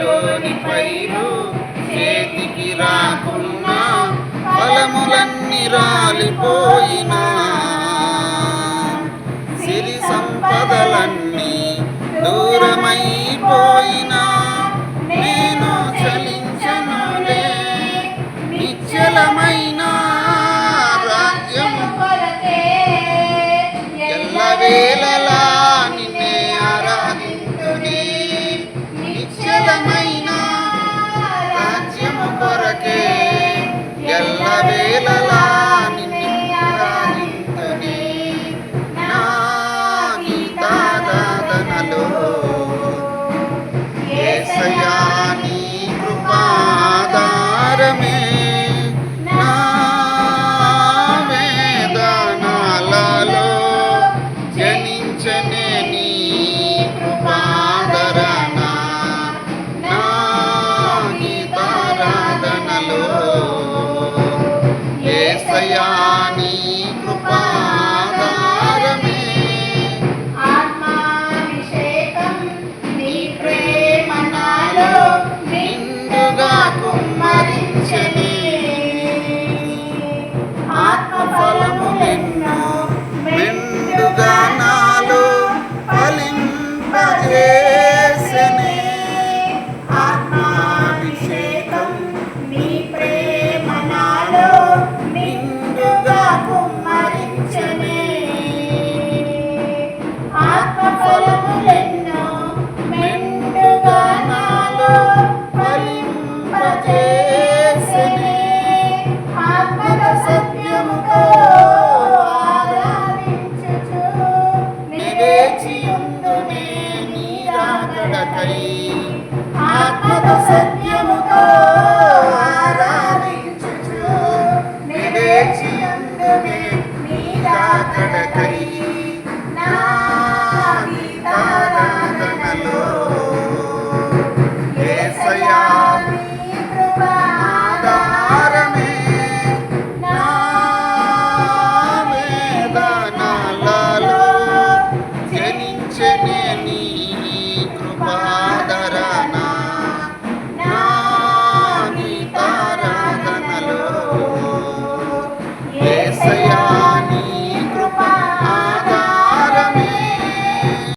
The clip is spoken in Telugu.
భూమిలోని పైరు చేతికి రాకున్నా ఫలములన్నీ రాలిపోయినా సిరి సంపదలన్నీ దూరమైపోయినా నేను చలించనులే నిశ్చలమైన రాజ్యము కొరకే ఎల్లవేళలా నిన్నే ఆరాధింతునే నిశ్చలమైన రాజ్యము కొరకే ఎల్లవేళలా నిన్నే ఆరాధింతునే నా గీతారాధనలో యేసయ్యా నీ కృపాధారమే నా వేదనాలలో జనించనే నీ కృపాధరణ నా గీతారాధనలో యేసయ్యా నీ కృపాధారమే ఆత్మాభిషేకం నీ ప్రేమ నాలో నిండుగా కుమ్మరించని ఆత్మఫలములెన్నో మెండుగా నాలో ఫలింపజేసెనే ఆత్మాభిషేకం నీ ప్రేమ నాలో నిండుగా కుమ్మరించనే ఆత్మఫలములెన్నో మెండుగా నాలో ఫలింపజేసెనే ఆత్మల సత్యముతో ఆరాధించుచు నివేచియుందునే నీ రాకడకై ఆత్మల సత్య